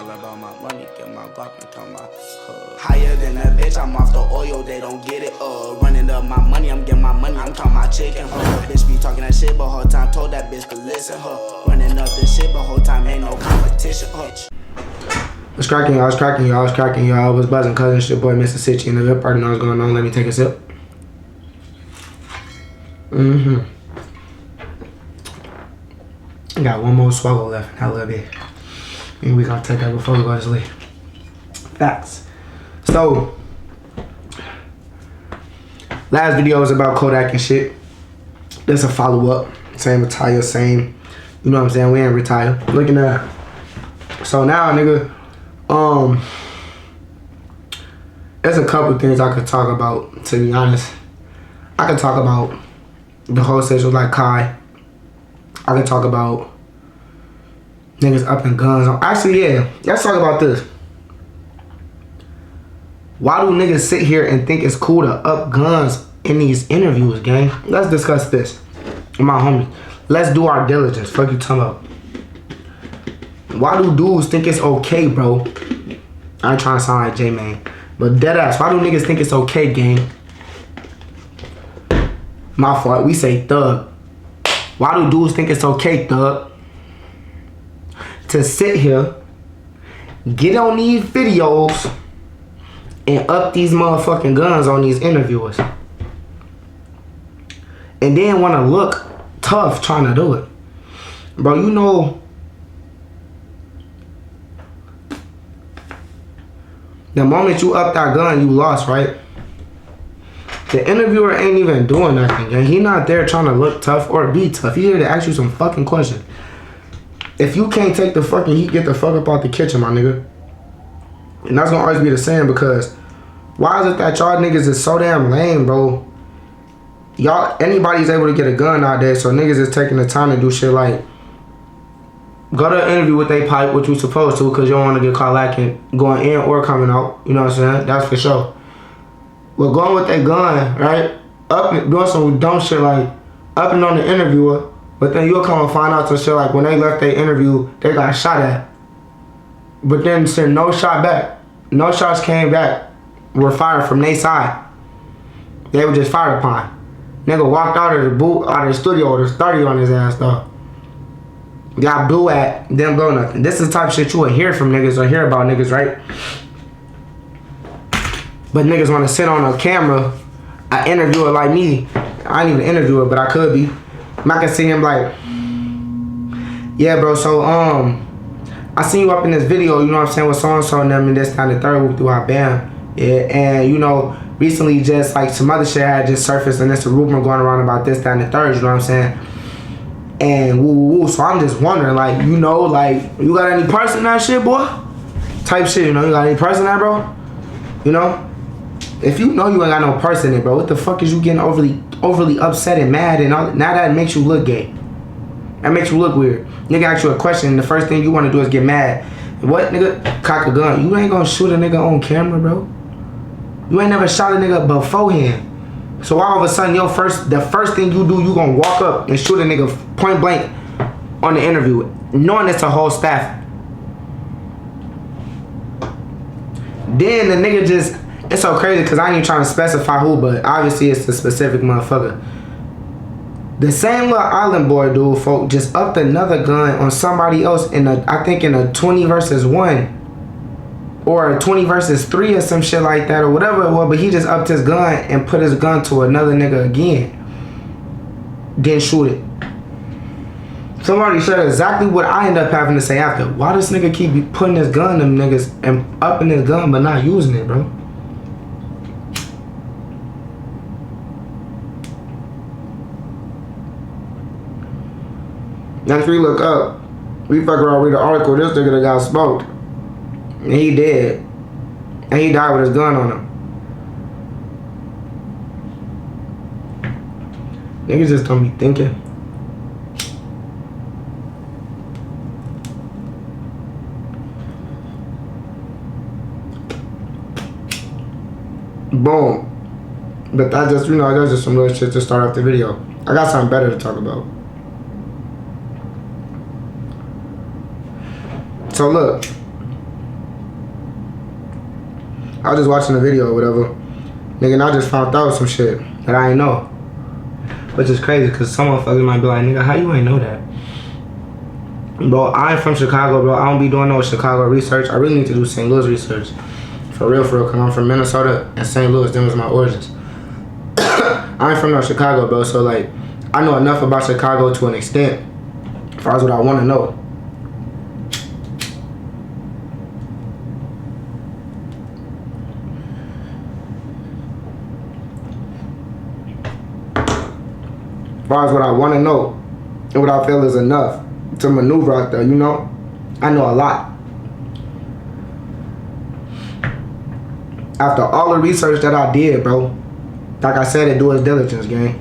all about my money, get my Glock and tell my higher than a bitch, I'm off the oil, they don't get it. Running up my money, I'm getting my money, I'm talking my chicken. Bitch be talking that shit, but whole time told that bitch to listen. Running up this shit, but whole time ain't no competition. What's cracking, y'all? What's cracking, y'all? What's cracking, y'all? What's buzzing, cousin? It's your boy, Mr. Sitcho, and the good party know what's going on. Let me take a sip. I got one more swallow left, and I love it. And we gonna take that before we go to sleep. Facts. So, last video was about Kodak and shit. There's a follow-up. Same attire, same. You know what I'm saying? We ain't retired. Looking at. So now, nigga, there's a couple things I could talk about, to be honest. I could talk about the whole situation like Kai. I could talk about niggas up in guns. Actually, yeah, let's talk about this. Why do niggas sit here and think it's cool to up guns in these interviews, gang? Let's discuss this. My homies, let's do our diligence. Fuck you talking about. Why do dudes think it's okay, bro? I ain't trying to sound like J-Man, but deadass, why do niggas think it's okay, gang? My fault, we say thug. Why do dudes think it's okay, thug, to sit here, get on these videos, and up these motherfucking guns on these interviewers? And then want to look tough trying to do it. Bro, you know, the moment you up that gun, you lost, right? The interviewer ain't even doing nothing, and he not there trying to look tough or be tough. He here to ask you some fucking questions. If you can't take the fucking heat, get the fuck up out the kitchen, my nigga. And that's gonna always be the same, because why is it that y'all niggas is so damn lame, bro? Y'all, anybody's able to get a gun out there, so niggas is taking the time to do shit like go to an interview with they pipe, which you supposed to, because you don't want to get caught lacking going in or coming out. You know what I'm saying? That's for sure. Well, going with that gun, right? Up and doing some dumb shit like up and on the interviewer, but then you'll come and find out some shit like when they left their interview, they got shot at. But then said no shot back. No shots came back, were fired from their side. They were just fired upon. Nigga walked out of the booth, out of the studio with a 30 on his ass though. Got blew at, didn't blow nothing. This is the type of shit you would hear from niggas or hear about niggas, right? But niggas want to sit on a camera, an interviewer like me. I ain't even an interviewer, but I could be. I can see him like, yeah, bro, so, I seen you up in this video, you know what I'm saying, with so-and-so and them and this, that, and the third, whoop through our band. Yeah, and, you know, recently just, like, some other shit had just surfaced, and there's a rumor going around about this, that, and the third, you know what I'm saying? And woo, so I'm just wondering, like, you know, like, you got any parts in that shit, boy? Type shit, you know, you got any parts in that, bro? You know? If you know you ain't got no parts in it, bro, what the fuck is you getting overly upset and mad and all? Now that makes you look gay. That makes you look weird. Nigga ask you a question, and the first thing you want to do is get mad. What, nigga? Cock a gun. You ain't gonna shoot a nigga on camera, bro. You ain't never shot a nigga beforehand. So why all of a sudden the first thing you do, you gonna walk up and shoot a nigga point blank on the interview, knowing it's a whole staff? Then the nigga just, it's so crazy because I ain't even trying to specify who, but obviously it's the specific motherfucker. The same little island boy dude, folk, just upped another gun on somebody else in a, I think in a 20 versus 1 or a 20 versus 3 or some shit like that or whatever it was, but he just upped his gun and put his gun to another nigga again. Didn't shoot it. Somebody said exactly what I end up having to say after. Why does nigga keep putting his gun in them niggas and upping his gun but not using it, bro? Next we look up, we fuck around read an article, this nigga that got smoked. And he dead. And he died with his gun on him. Niggas just don't be thinking. Boom. But that just, you know, that's just some little shit to start off the video. I got something better to talk about. So look, I was just watching the video or whatever. Nigga, and I just found out some shit that I ain't know. Which is crazy, because some motherfuckers might be like, nigga, how you ain't know that? Bro, I ain't from Chicago, bro. I don't be doing no Chicago research. I really need to do St. Louis research. For real, because I'm from Minnesota and St. Louis. Them was my origins. I ain't from no Chicago, bro. So, like, I know enough about Chicago to an extent. As far as what I want to know. As far as what I want to know. And what I feel is enough to maneuver out there, you know? I know a lot. After all the research that I did, bro, like I said, it do its diligence, gang.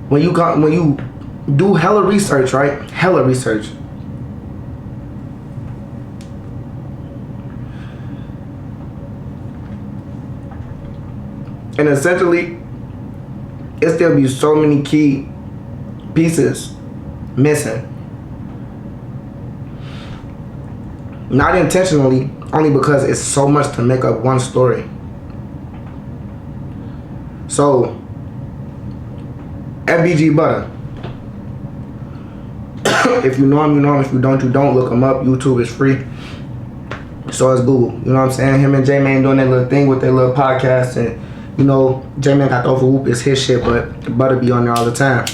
When you do hella research, right? Hella research. And essentially, it still be so many key pieces missing. Not intentionally, only because it's so much to make up one story. So, FBG Butter. If you know him, you know him. If you don't, you don't. Look him up. YouTube is free. So is Google. You know what I'm saying? Him and J-Man doing that little thing with their little podcast. And, you know, J-Man got the overwhoop. It's his shit, but Butter be on there all the time.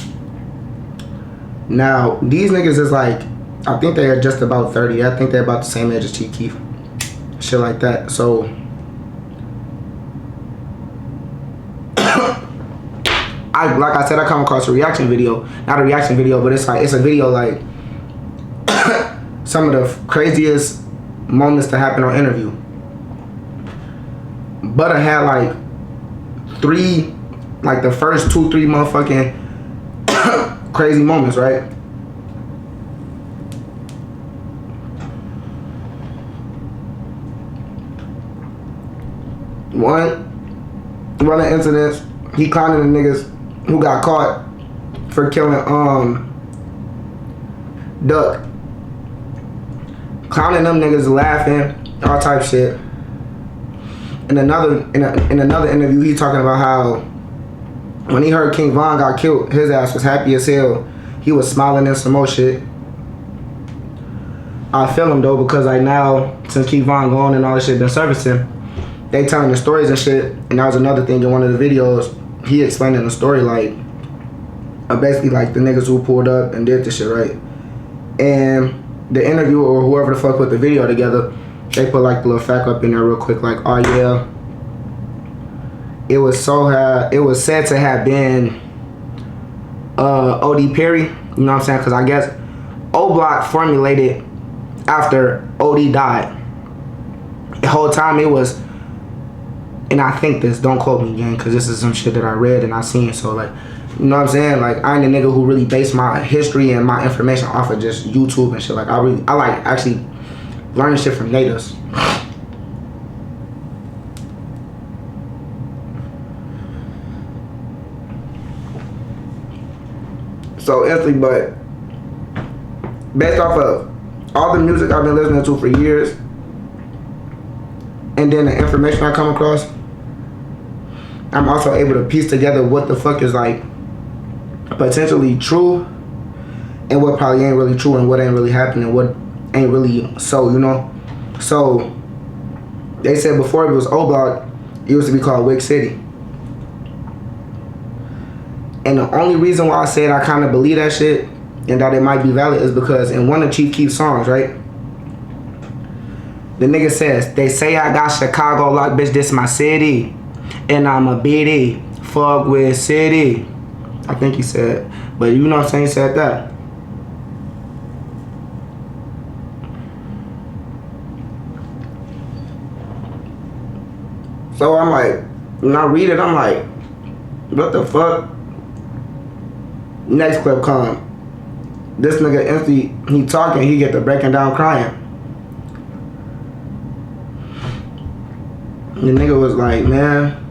Now, these niggas is like, I think they are just about 30. I think they're about the same age as Chief Keef. Shit like that. So, like I said, I come across a reaction video. Not a reaction video, but it's a video like some of the craziest moments that happen on interview. Butter had like the first 2-3 motherfucking crazy moments, right? One of the incidents, he clowning the niggas who got caught for killing Duck. Clowning them niggas, laughing, all type shit. In another interview, he talking about how when he heard King Von got killed, his ass was happy as hell. He was smiling and some more shit. I feel him though, because like now, since King Von gone and all this shit been servicing, they telling the stories and shit. And that was another thing in one of the videos. He explaining the story like, basically like the niggas who pulled up and did this shit, right? And the interviewer or whoever the fuck put the video together, they put like the little fact up in there real quick, like, oh yeah, it was said to have been O.D. Perry, you know what I'm saying? Because I guess O Block formulated after O.D. died. The whole time it was, and I think this, don't quote me again, because this is some shit that I read and I seen, so like, you know what I'm saying? Like, I ain't a nigga who really based my history and my information off of just YouTube and shit. Like, I like actually learning shit from natives. So instantly, but based off of all the music I've been listening to for years, and then the information I come across, I'm also able to piece together what the fuck is like potentially true and what probably ain't really true and what ain't really happening, what ain't really so, you know? So they said before it was O Block, it used to be called Wick City. And the only reason why I said I kind of believe that shit and that it might be valid is because in one of Chief Keef's songs, right? The nigga says, they say I got Chicago locked, bitch, this my city. And I'm a BD, fuck with city. I think he said, but you know what I'm saying, he said that. So I'm like, when I read it, I'm like, what the fuck? Next clip come. This nigga instantly, he talking, he get to breaking down crying. The nigga was like, man,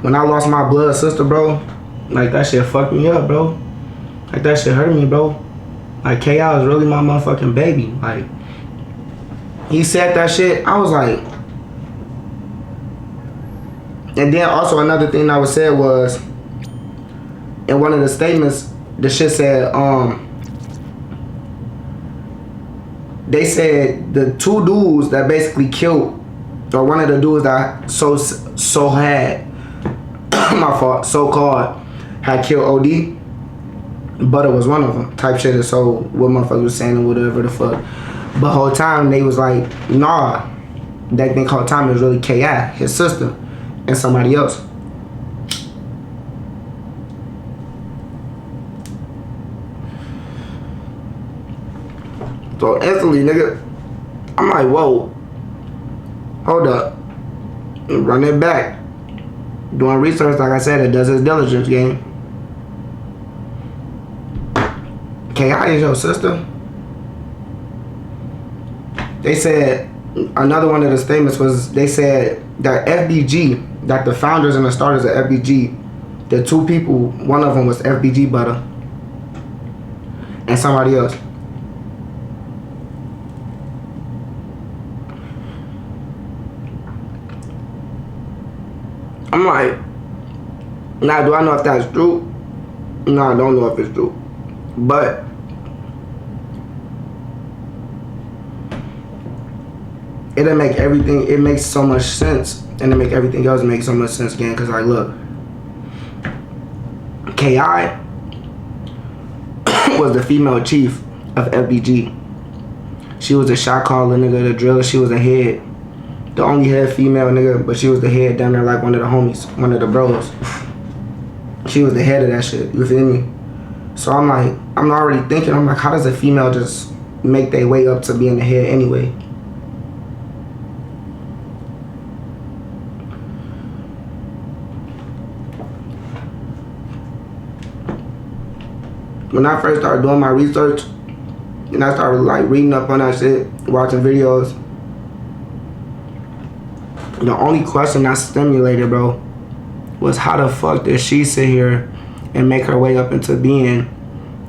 when I lost my blood sister, bro, like that shit fucked me up, bro. Like that shit hurt me, bro. Like K.I. was really my motherfucking baby. Like, he said that shit, I was like, and then also another thing that was said was, in one of the statements, the shit said, they said the two dudes that basically killed, or one of the dudes that so had, my fault, so-called had killed OD, Butter was one of them, type shit. So what motherfuckers was saying or whatever the fuck. But whole time they was like, nah, that thing called Tommy was really K.I., his sister, and somebody else. So instantly, nigga, I'm like, whoa, hold up, run it back. Doing research, like I said, it does its diligence game. K.I. is your sister? They said, another one of the statements was, they said that FBG, that the founders and the starters of FBG, the two people, one of them was FBG Butter and somebody else. I'm like, now do I know if that's true? No, I don't know if it's true. But it'll make everything, it makes so much sense, and it make everything else make so much sense again. Cause like, look, K.I. was the female chief of FBG. She was the shot caller, nigga, the driller. She was the head, the only head female, nigga, but she was the head down there, like one of the homies, one of the bros. She was the head of that shit, you feel me? So I'm like, I'm already thinking, I'm like, how does a female just make their way up to being the head anyway? When I first started doing my research, and I started like reading up on that shit, watching videos, the only question I stimulated, bro, was how the fuck did she sit here and make her way up into being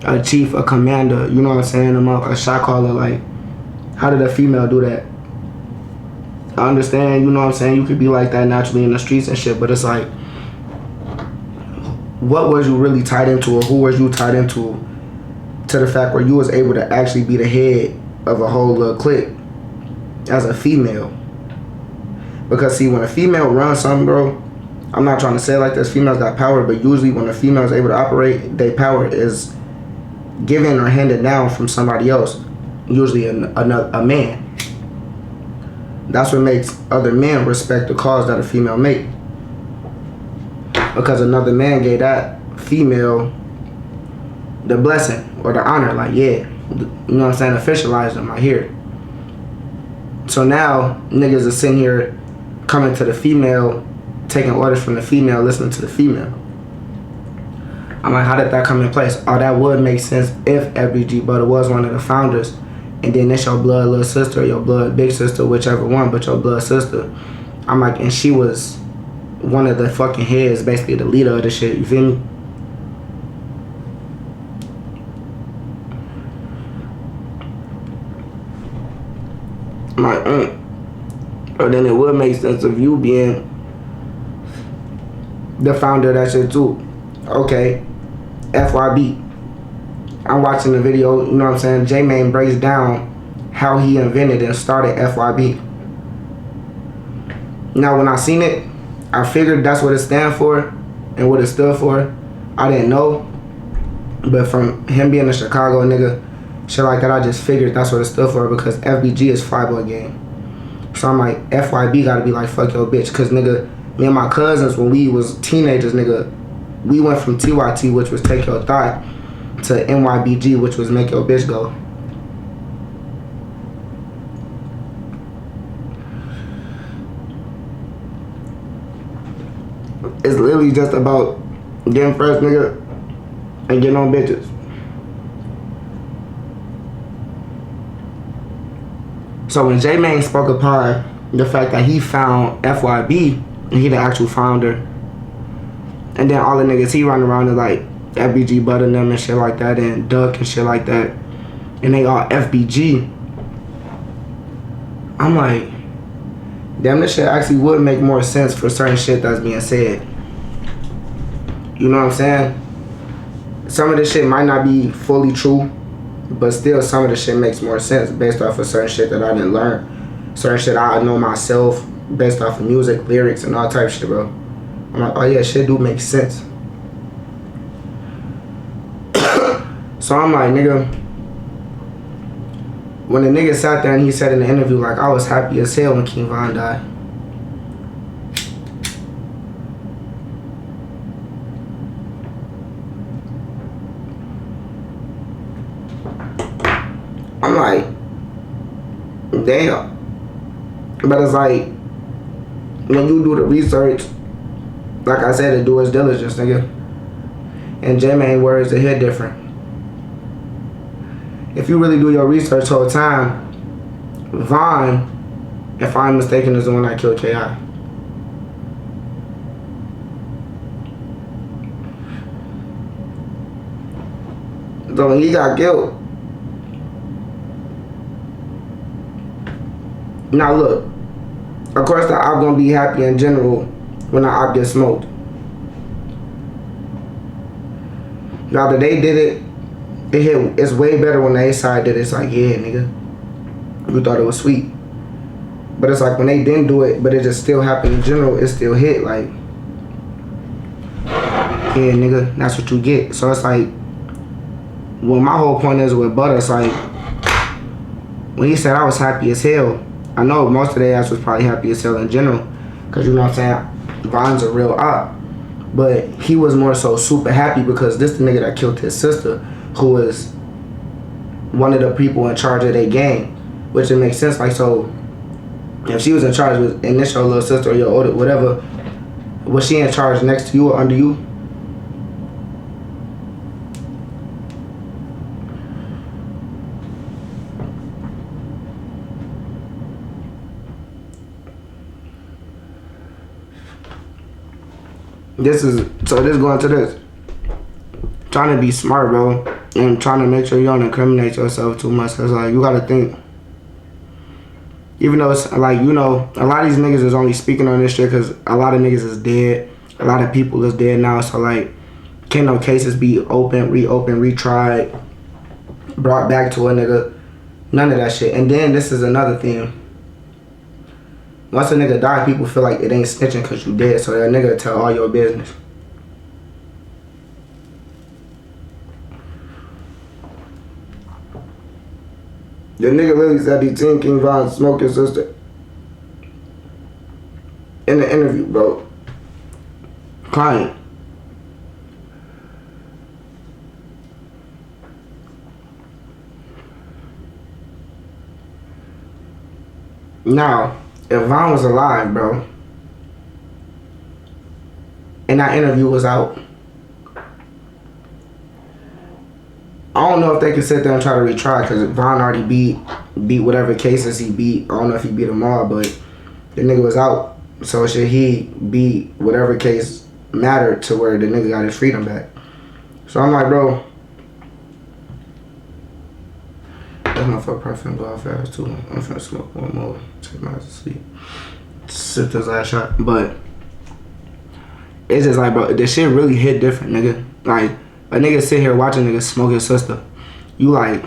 a chief, a commander, you know what I'm saying, a shot caller? Like, how did a female do that? I understand, you know what I'm saying, you could be like that naturally in the streets and shit, but it's like, what was you really tied into, or who was you tied into, to the fact where you was able to actually be the head of a whole little clique as a female? Because see, when a female runs something, bro, I'm not trying to say it like this, females got power, but usually when a female is able to operate, their power is given or handed down from somebody else, usually a man. That's what makes other men respect the cause that a female make. Because another man gave that female the blessing or the honor, like, yeah, you know what I'm saying, officialized them, I hear it. So now niggas are sitting here coming to the female, taking orders from the female, listening to the female. I'm like, how did that come in place? Oh, that would make sense if FBG Butter was one of the founders, and then it's your blood little sister, your blood big sister, whichever one, but your blood sister. I'm like, and she was one of the fucking heads, basically the leader of the shit, you feel me? I'm like, But then it would make sense of you being the founder of that shit too. Okay, FYB. I'm watching the video, you know what I'm saying? J-Mane breaks down how he invented and started FYB. Now when I seen it, I figured that's what it stands for and what it stood for. I didn't know, but from him being a Chicago nigga, shit like that, I just figured that's what it stood for, because FBG is Flyboy Gang. So I'm like, FYB gotta be like fuck your bitch, cause nigga, me and my cousins, when we was teenagers, nigga, we went from TYT, which was take your thought, to NYBG, which was make your bitch go. It's literally just about getting fresh, nigga, and getting on bitches. So when J-Mane spoke upon the fact that he found FYB, and he the actual founder, and then all the niggas he run around is like FBG Butter them and shit like that, and Duck and shit like that, and they all FBG. I'm like, damn, this shit actually would make more sense for certain shit that's being said. You know what I'm saying? Some of this shit might not be fully true, but still some of the shit makes more sense based off of certain shit that I didn't learn. Certain shit I know myself based off of music, lyrics, and all type of shit, bro. I'm like, oh yeah, shit do make sense. So I'm like, nigga, when the nigga sat there and he said in the interview, like, I was happy as hell when King Von died. I'm like, damn. But it's like, when you do the research, like I said, to do his diligence, nigga. And J-Main words, it hit different. If you really do your research whole time, Von, if I'm mistaken, is the one that killed K.I. So when he got killed, now look, of course the op gonna be happy in general when the op gets smoked. Now that they did it, it's way better when the A-side did it. It's like, yeah, nigga, we thought it was sweet. But it's like when they didn't do it, but it just still happened in general, it still hit. Like, yeah, nigga, that's what you get. So it's like, well, my whole point is with Butter, it's like, when he said I was happy as hell, I know most of their ass was probably happy as hell in general, because you know what I'm saying, Von's a real op. But he was more so super happy because this the nigga that killed his sister, who was one of the people in charge of their gang, which it makes sense. Like, so if she was in charge with, and this your little sister or your older, whatever, was she in charge next to you or under you? This going to this. Trying to be smart, bro, and trying to make sure you don't incriminate yourself too much. Cause like, you gotta think. Even though it's like, you know, a lot of these niggas is only speaking on this shit cause a lot of niggas is dead. A lot of people is dead now. So like, can no cases be open, reopened, retried, brought back to a nigga? None of that shit. And then this is another thing. Once a nigga die, people feel like it ain't snitching cause you dead. So that nigga tell all your business. The nigga literally said he seen King Von smoke his sister in the interview, bro. Crying. Now, if Von was alive, bro, and that interview was out, I don't know if they could sit there and try to retry because Von already beat whatever cases he beat. I don't know if he beat them all, but the nigga was out. So should he beat whatever case mattered to where the nigga got his freedom back? So I'm like, bro, that motherfucker probably finna go out fast too. I'm finna smoke one more, take my ass to sleep, sip this last shot. But it's just like, bro, this shit really hit different, nigga. Like, a nigga sit here watching niggas smoke his sister. You like,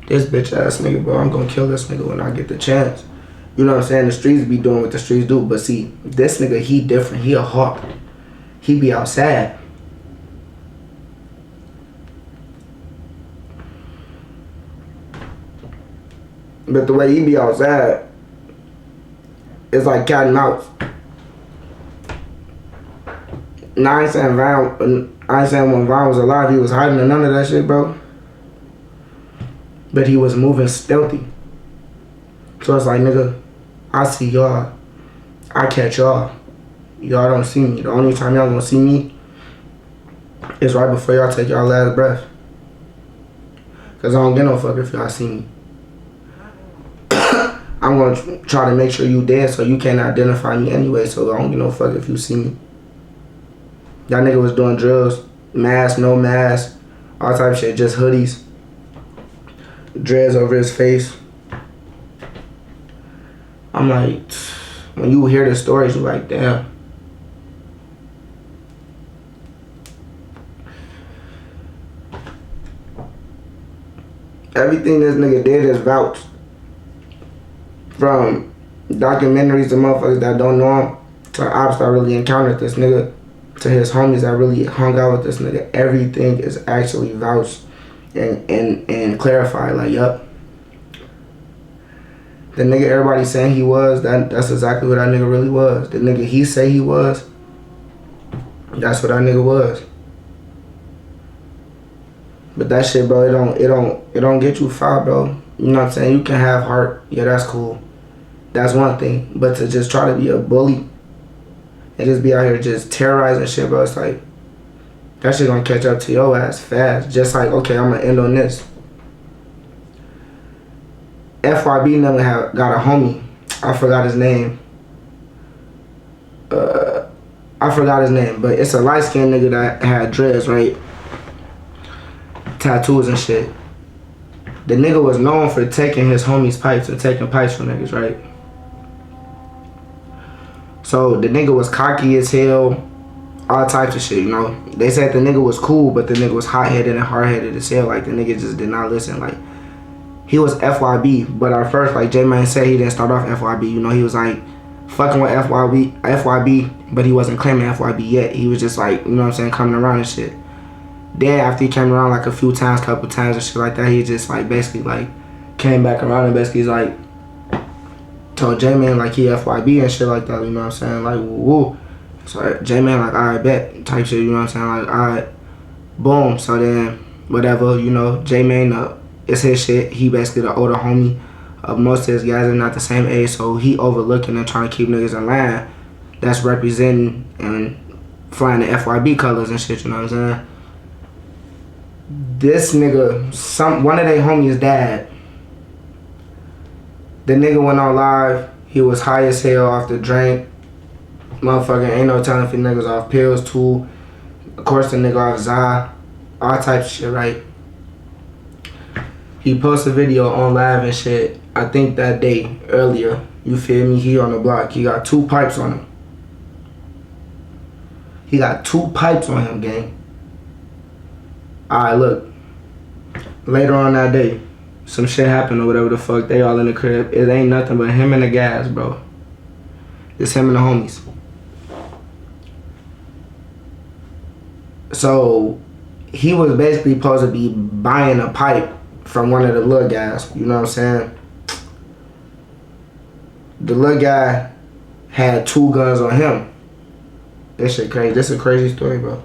this bitch ass nigga, bro, I'm gonna kill this nigga when I get the chance. You know what I'm saying? The streets be doing what the streets do. But see, this nigga, he different. He a hawk. He be outside. But the way he be outside, it's like cat and mouse. Now I ain't saying when Von was alive he was hiding or none of that shit, bro. But he was moving stealthy. So it's like, nigga, I see y'all. I catch y'all. Y'all don't see me. The only time y'all gonna see me is right before y'all take y'all last breath. Cause I don't get no fuck if y'all see me. I'm gonna try to make sure you dead so you can't identify me anyway, so I don't give no fuck if you see me. That nigga was doing drills, mask, no mask, all type of shit, just hoodies, dreads over his face. I'm like, when you hear the stories, you're like, damn. Everything this nigga did is vouched. From documentaries to motherfuckers that don't know him, to ops that really encountered this nigga, to his homies that really hung out with this nigga. Everything is actually vouched and clarified. Like, yup. The nigga everybody saying he was, that's exactly what that nigga really was. The nigga he say he was, that's what that nigga was. But that shit, bro, it don't get you far, bro. You know what I'm saying? You can have heart. Yeah, that's cool. That's one thing. But to just try to be a bully and just be out here just terrorizing shit, bro, it's like, that shit gonna catch up to your ass fast. Just like, okay, I'm gonna end on this. FYB never got a homie. I forgot his name. But it's a light-skinned nigga that had dreads, right? Tattoos and shit. The nigga was known for taking his homies' pipes and taking pipes from niggas, right? So the nigga was cocky as hell, all types of shit, you know. They said the nigga was cool, but the nigga was hot-headed and hard-headed as hell. Like, the nigga just did not listen. Like, he was FYB, but at first, like J-Man said, he didn't start off FYB. You know, he was like fucking with FYB, but he wasn't claiming FYB yet. He was just like, you know what I'm saying, coming around and shit. Then after he came around like a few times, couple times and shit like that, he just like basically like came back around and basically like told J-Man like he FYB and shit like that, you know what I'm saying? Like, woo. So J-Man like, alright, bet, type shit, you know what I'm saying? Like, alright, boom. So then, whatever, you know, J-Man, it's his shit. He basically the older homie of most of his guys are not the same age, so he overlooking and trying to keep niggas in line that's representing and flying the FYB colors and shit, you know what I'm saying? This nigga, one of their homies' dad, the nigga went on live. He was high as hell off the drink. Motherfucker, ain't no telling if the niggas off pills too. Of course, the nigga off Za, all types of shit, right? He posted a video on live and shit, I think that day, earlier. You feel me? He on the block. He got 2 pipes on him. He got 2 pipes on him, gang. Alright, look. Later on that day, some shit happened or whatever the fuck. They all in the crib. It ain't nothing but him and the guys, bro. It's him and the homies. So, he was basically supposed to be buying a pipe from one of the little guys. You know what I'm saying? The little guy had 2 guns on him. This shit crazy. This is a crazy story, bro.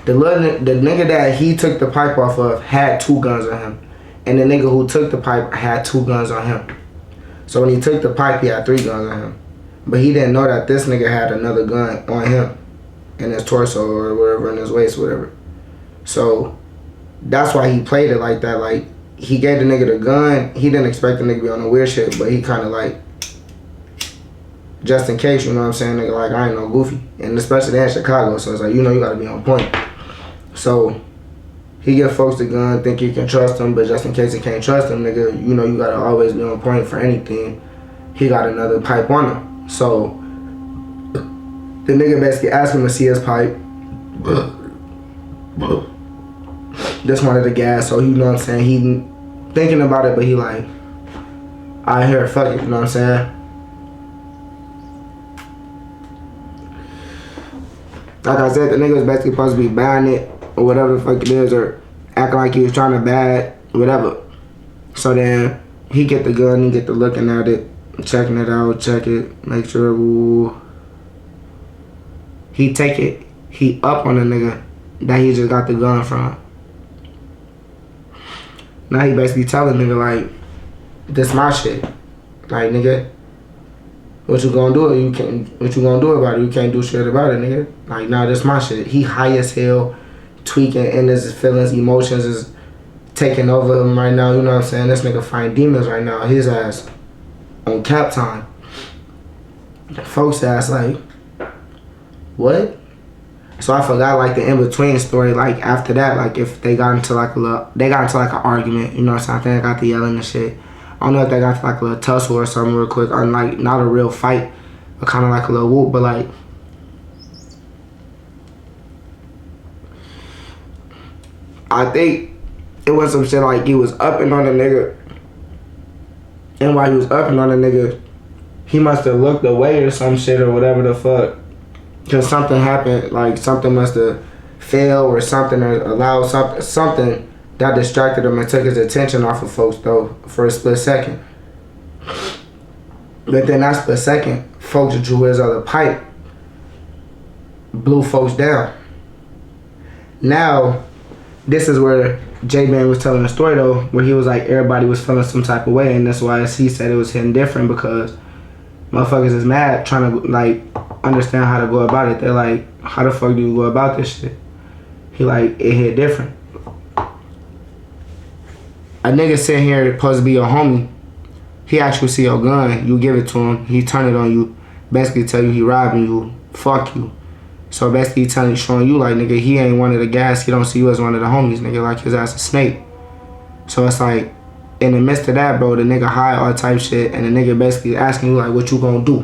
The nigga that he took the pipe off of had 2 guns on him. And the nigga who took the pipe had 2 guns on him. So when he took the pipe, he had 3 guns on him. But he didn't know that this nigga had another gun on him. In his torso or whatever, in his waist, whatever. So that's why he played it like that. Like, he gave the nigga the gun. He didn't expect the nigga to be on the weird shit, but he kind of like, just in case, you know what I'm saying? Nigga, like, I ain't no goofy. And especially there in Chicago, so it's like, you know you gotta be on point. So, he give folks the gun, think you can trust them, but just in case you can't trust them, nigga, you know you gotta always be on point for anything. He got another pipe on him. So, the nigga basically asked him to see his pipe. This one of the gas, so you know what I'm saying, he thinking about it, but he like, I hear it, fuck it, you know what I'm saying? Like I said, the nigga was basically supposed to be buying it, or whatever the fuck it is, or acting like he was trying to buy it, whatever. So then, he get the gun, he get to looking at it, checking it out, check it, make sure, ooh. He take it, he up on the nigga that he just got the gun from. Now he basically telling nigga like, this my shit. Like, nigga, what you gonna do? What you gonna do about it? You can't do shit about it, nigga. Like, nah, this my shit. He high as hell, tweaking, and his feelings, emotions is taking over him right now. You know what I'm saying? This nigga fighting demons right now. His ass on cap time. Folks ass like, what? So I forgot like the in-between story, like after that, like if they got into like an argument, you know what I'm saying? I think I got the yelling and shit. I don't know if they got like a little tussle or something real quick, or like not a real fight, but kind of like a little whoop. But like, I think it was some shit like he was upping on the nigga, and while he was upping on the nigga, he must have looked away or some shit or whatever the fuck, cause something happened, like something must have failed or something, or allowed something that distracted him and took his attention off of folks though for a split second. But then that split second, folks drew his other pipe, blew folks down. Now, this is where J-Man was telling the story though, where he was like everybody was feeling some type of way, and that's why he said it was hitting different, because motherfuckers is mad trying to like understand how to go about it. They're like, how the fuck do you go about this shit? He like, it hit different. A nigga sitting here supposed to be your homie, he actually see your gun, you give it to him, he turn it on you, basically tell you he robbing you, fuck you. So basically he showing you like, nigga, he ain't one of the guys, he don't see you as one of the homies, nigga, like his ass a snake. So it's like, in the midst of that, bro, the nigga high all type shit, and the nigga basically asking you like, what you gonna do?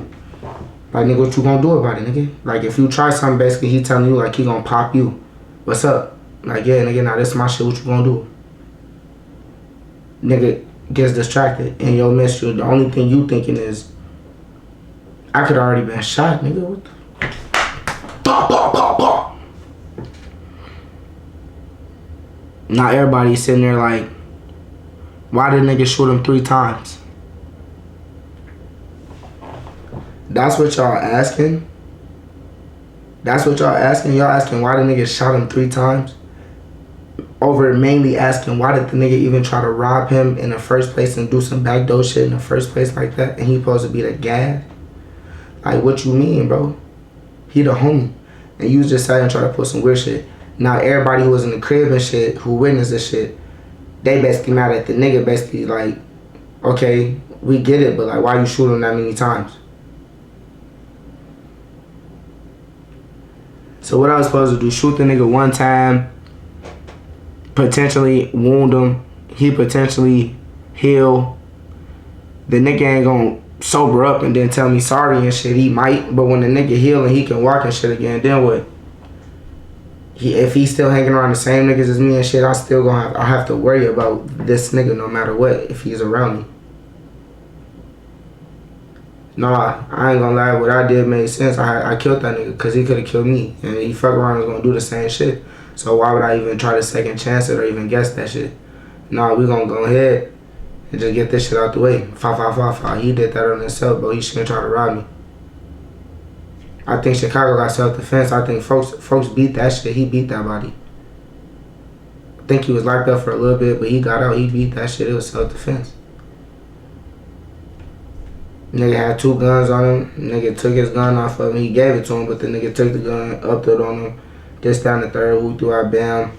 Like, nigga, what you gonna do about it, nigga? Like, if you try something, basically he telling you like he gonna pop you. What's up? Like, yeah, nigga, now this is my shit, what you gonna do? Nigga gets distracted and yo miss you. The only thing you thinking is, I could already been shot, nigga. What the? Pop, pop, pop, pop. Now everybody's sitting there like, why did nigga shoot him 3 times? That's what y'all asking? That's what y'all asking? Y'all asking why the nigga shot him 3 times? Over mainly asking why did the nigga even try to rob him in the first place and do some backdoor shit in the first place like that, and he supposed to be the gag? Like, what you mean, bro? He the homie, and you just sat and try to put some weird shit. Now everybody who was in the crib and shit, who witnessed this shit, they basically mad at the nigga, basically like, okay, we get it, but like, why you shoot him that many times? So what I was supposed to do, shoot the nigga 1 time, potentially wound him, he potentially heal. The nigga ain't gonna sober up and then tell me sorry and shit. He might, but when the nigga heal and he can walk and shit again, then what? If he's still hanging around the same niggas as me and shit, I have to worry about this nigga no matter what if he's around me. Nah, I ain't gonna lie, what I did made sense. I killed that nigga because he could have killed me, and he fuck around was gonna do the same shit. So why would I even try to second chance it or even guess that shit? Nah, we gonna go ahead and just get this shit out the way. Fa. He did that on himself, but he shouldn't try to rob me. I think Chicago got self-defense. I think folks beat that shit. He beat that body. I think he was locked up for a little bit, but he got out. He beat that shit. It was self-defense. Nigga had 2 guns on him. Nigga took his gun off of him. He gave it to him, but the nigga took the gun, upped it on him. This down the third, who threw out bam.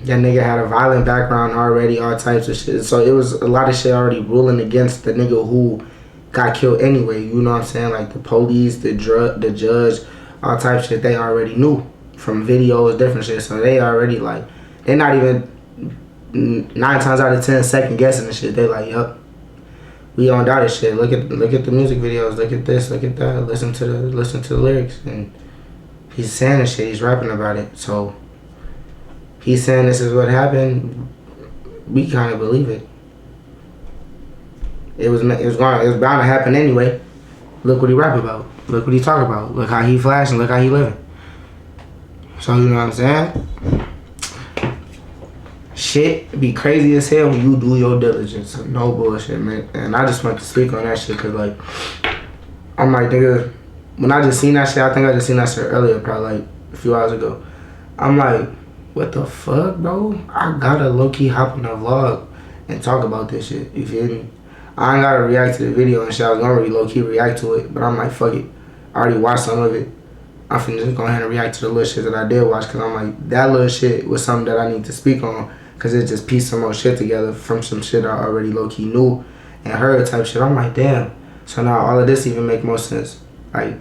That nigga had a violent background already, all types of shit. So it was a lot of shit already ruling against the nigga who got killed anyway. You know what I'm saying? Like the police, the judge, all types of shit they already knew from videos, different shit. So they already like, they not even 9 times out of 10 second guessing the shit. They like, yup, we on that shit. Look at the music videos. Look at this. Look at that. Listen to the lyrics. And he's saying this shit. He's rapping about it. So he's saying this is what happened. We kind of believe it. It was bound to happen anyway. Look what he rap about. Look what he talk about. Look how he flashing. Look how he living. So you know what I'm saying? Shit be crazy as hell when you do your diligence. No bullshit, man. And I just want to speak on that shit because, like, I'm like, nigga, when I just seen that shit, I think I just seen that shit earlier, probably like a few hours ago. I'm like, what the fuck, bro? I gotta low-key hop on a vlog and talk about this shit. You feel me? I ain't gotta react to the video and shit. I was gonna really low-key react to it, but I'm like, fuck it. I already watched some of it. I'm finna just go ahead and react to the little shit that I did watch because I'm like, that little shit was something that I need to speak on. Because it just pieced some more shit together from some shit I already low-key knew and heard type shit. I'm like, damn. So now all of this even make more sense. Like,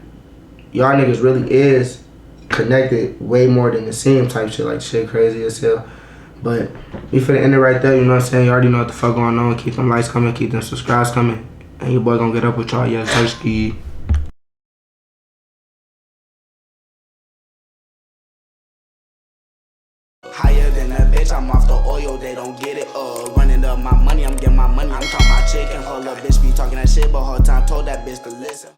y'all niggas really is connected way more than it seems type shit. Like, shit crazy as hell. But we finna end it right there, you know what I'm saying? You already know what the fuck going on. Keep them likes coming, keep them subscribes coming. And your boy gonna get up with y'all. Yeah, Sitcho. Higher than a bitch, I'm off the oil, they don't get it. Running up my money, I'm getting my money. I'm talking about chicken. Hold up, bitch be talking that shit, but whole time told that bitch to listen.